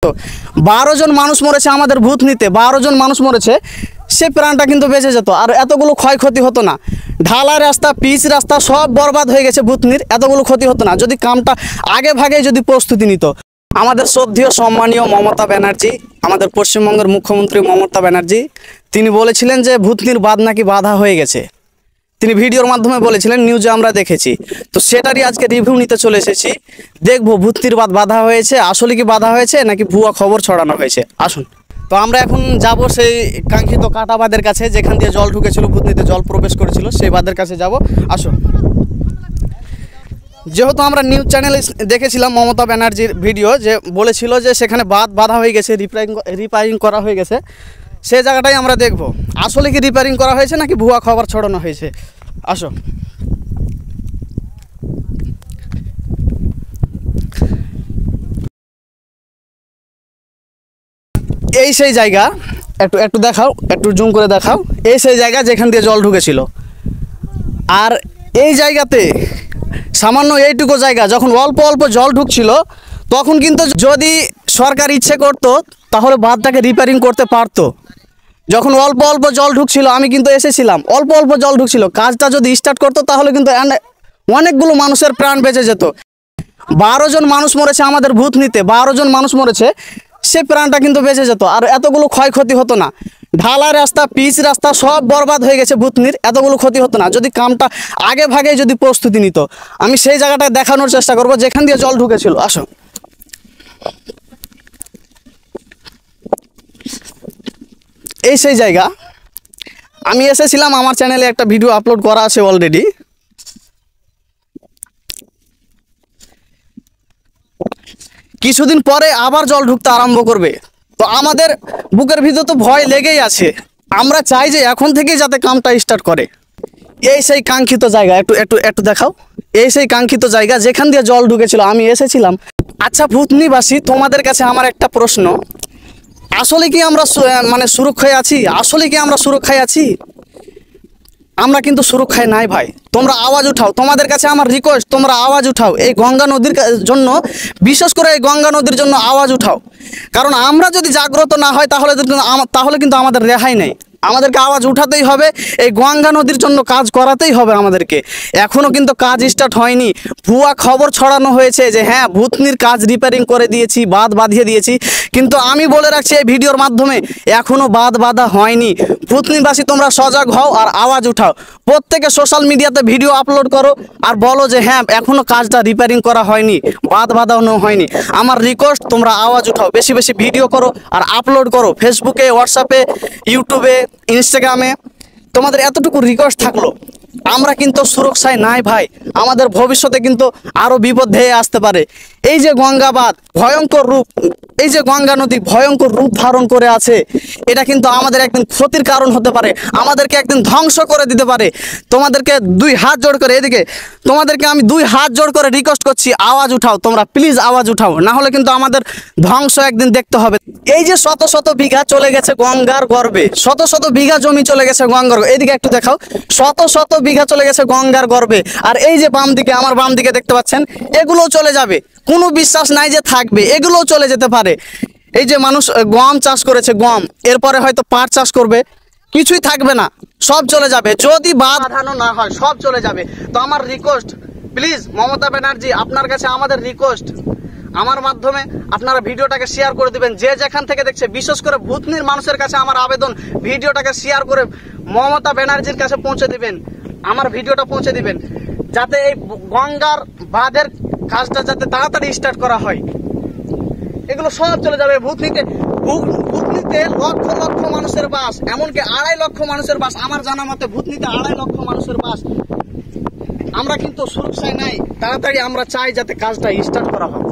12 জন মানুষ মরেছে আমাদের ভূত নিতে, 12 জন মানুষ মরেছে, সে প্রাণটা কিন্তু বেঁচে যেত আর এতগুলো ক্ষয়ক্ষতি হতো না। ঢালা রাস্তা, পিচ রাস্তা সব বরবাদ হয়ে গেছে ভূতনির, এতগুলো ক্ষতি হতো না যদি কামটা আগে ভাগে যদি প্রস্তুতি নিত। আমাদের শ্রদ্ধেয় সম্মানীয় মমতা ব্যানার্জি, আমাদের পশ্চিমবঙ্গের মুখ্যমন্ত্রী মমতা ব্যানার্জি, তিনি বলেছিলেন যে ভূতনির বাঁধ নাকি বাধা হয়ে গেছে। তিনি ভিডিওর মাধ্যমে বলেছিলেন, নিউজে আমরা দেখেছি। তো সেটারই আজকে রিভিউ নিতে চলে এসেছি। দেখবো ভূতনির বাঁধ বাধা হয়েছে, আসলে কি বাধা হয়েছে নাকি ভুয়া খবর ছড়ানো হয়েছে। আসুন। তো আমরা এখন যাব সেই কাঙ্ক্ষিত কাটা বাঁধের কাছে, যেখান দিয়ে জল ঢুকেছিল, ভূতনিতে জল প্রবেশ করেছিল, সেই বাঁধের কাছে যাব। আসুন। যেহেতু আমরা নিউজ চ্যানেলে দেখেছিলাম মমতা ব্যানার্জির ভিডিও, যে বলেছিল যে সেখানে বাঁধ বাধা হয়ে গেছে, রিপেয়ারিং করা হয়ে গেছে, সেই জায়গাটাই আমরা দেখব আসলে কি রিপেয়ারিং করা হয়েছে নাকি ভুয়া খবর ছড়ানো হয়েছে। আসো। এই সেই জায়গা, একটু দেখাও, একটু জুম করে দেখাও। এই সেই জায়গা যেখান দিয়ে জল ঢুকেছিল। আর এই জায়গাতে সামান্য এইটুকু জায়গা যখন অল্প অল্প জল ঢুকছিল, তখন কিন্তু যদি সরকার ইচ্ছে করতো তাহলে বাঁধটাকে রিপেয়ারিং করতে পারতো। যখন অল্প অল্প জল ঢুকছিল, আমি কিন্তু এসেছিলাম, অল্প অল্প জল ঢুকছিল, কাজটা যদি স্টার্ট করতো তাহলে কিন্তু অনেকগুলো মানুষের প্রাণ বেঁচে যেত। 12 জন মানুষ মরেছে আমাদের ভূত নিতে, 12 জন মানুষ মরেছে, সে প্রাণটা কিন্তু বেঁচে যেত আর এতগুলো ক্ষয়ক্ষতি হতো না। ঢালা রাস্তা, পিচ রাস্তা সব বরবাদ হয়ে গেছে ভূতনির, এতগুলো ক্ষতি হতো না যদি কামটা আগে ভাগে যদি প্রস্তুতি নিত। আমি সেই জায়গাটায় দেখানোর চেষ্টা করব যেখান দিয়ে জল ঢুকেছিল। আসো। এই সেই জায়গা, আমি এসেছিলাম, আমার চ্যানেলে একটা ভিডিও আপলোড করা আছে অলরেডি। কিছুদিন পরে আবার জল ঢুকতে আরম্ভ করবে, তো আমাদের বুকের ভিতর তো ভয় লেগেই আছে। আমরা চাই যে এখন থেকেই যাতে কামটা স্টার্ট করে। এই সেই কাঙ্ক্ষিত জায়গা, একটু দেখাও। এই সেই কাঙ্ক্ষিত জায়গা যেখান দিয়ে জল ঢুকেছিল, আমি এসেছিলাম। আচ্ছা ভূতনিবাসী, তোমাদের কাছে আমার একটা প্রশ্ন, আসলে কি আমরা মানে সুরক্ষায় আছি? আসলে কি আমরা সুরক্ষায় আছি? আমরা কিন্তু সুরক্ষায় নাই ভাই। তোমরা আওয়াজ উঠাও, তোমাদের কাছে আমার রিকোয়েস্ট, তোমরা আওয়াজ উঠাও এই গঙ্গা নদীর জন্য, বিশেষ করে এই গঙ্গা নদীর জন্য আওয়াজ উঠাও। কারণ আমরা যদি জাগ্রত না হয় তাহলে কিন্তু আমাদের রেহাই নেই। আমাদেরকে আওয়াজ উঠাতেই হবে, এই গঙ্গা নদীর জন্য কাজ করাতেই হবে আমাদেরকে। এখনও কিন্তু কাজ স্টার্ট হয়নি। ভুয়া খবর ছড়ানো হয়েছে যে হ্যাঁ ভূতনির কাজ রিপেয়ারিং করে দিয়েছি, বাঁধ বাঁধিয়ে দিয়েছি, কিন্তু আমি বলে রাখছি এই ভিডিওর মাধ্যমে এখনও বাঁধ বাঁধা হয়নি। ভূতনিবাসী তোমরা সজাগ হও আর আওয়াজ উঠাও। প্রত্যেকে সোশ্যাল মিডিয়াতে ভিডিও আপলোড করো আর বলো যে হ্যাঁ এখনও কাজটা রিপেয়ারিং করা হয়নি, বাঁধ বাঁধানো হয়নি। আমার রিকোয়েস্ট, তোমরা আওয়াজ উঠাও, বেশি বেশি ভিডিও করো আর আপলোড করো ফেসবুকে, হোয়াটসঅ্যাপে, ইউটিউবে, ইনস্টাগ্রামে। তোমাদের এতটুকু রিকোয়েস্ট থাকলো। আমরা কিন্তু সুরক্ষায় নাই ভাই, আমাদের ভবিষ্যতে কিন্তু আরও বিপদ ধেয়ে আসতে পারে। এই যে গঙ্গা বাঁধ ভয়ঙ্কর রূপ, এই যে গঙ্গা নদী ভয়ঙ্কর রূপ ধারণ করে আছে, এটা কিন্তু আমাদের একদিন ক্ষতির কারণ হতে পারে, আমাদেরকে একদিন ধ্বংস করে দিতে পারে। তোমাদেরকে 2 হাত জোড় করে, এদিকে তোমাদেরকে আমি 2 হাত জোড় করে রিকোয়েস্ট করছি, আওয়াজ উঠাও, তোমরা প্লিজ আওয়াজ উঠাও, না হলে কিন্তু আমাদের ধ্বংস একদিন দেখতে হবে। এই যে শত শত বিঘা চলে গেছে গঙ্গার গর্ভে, শত শত বিঘা জমি চলে গেছে গঙ্গার, এদিকে একটু দেখাও, শত শত বিঘা চলে গেছে গঙ্গার গর্ভে। আর এই যে বাম দিকে, আমার বাম দিকে দেখতে পাচ্ছেন, এগুলোও চলে যাবে, কোনো বিশ্বাস নাই যে থাকবে, এগুলোও চলে যেতে পারে। এই যে মানুষ গম চাষ করেছে, গম, এরপরে হয়তো পাট চাষ করবে, কিছুই থাকবে না, সব চলে যাবে যদি বাঁধ বাঁধানো না হয়, সব চলে যাবে। তো আমার রিকোয়েস্ট, প্লিজ মমতা ব্যানার্জি, আপনার কাছে আমাদের রিকোয়েস্ট, আমার মাধ্যমে আপনারা ভিডিওটাকে শেয়ার করে দিবেন, যে যেখান থেকে দেখছে, বিশেষ করে ভূতনির মানুষের কাছে আমার আবেদন, ভিডিওটাকে শেয়ার করে মমতা ব্যানার্জির কাছে পৌঁছে দিবেন, আমার ভিডিওটা পৌঁছে দিবেন, যাতে এই গঙ্গার বাঁধের কাজটা যাতে তাড়াতাড়ি স্টার্ট করা হয়। এগুলো সব চলে যাবে ভূতনিতে। ভূতনিতে লক্ষ লক্ষ মানুষের বাস, এমনকি 2.5 লক্ষ মানুষের বাস, আমার জানা মতে ভূতনিতে 2.5 লক্ষ মানুষের বাস। আমরা কিন্তু সুরক্ষায় নাই, তাড়াতাড়ি আমরা চাই যাতে কাজটা স্টার্ট করা হয়।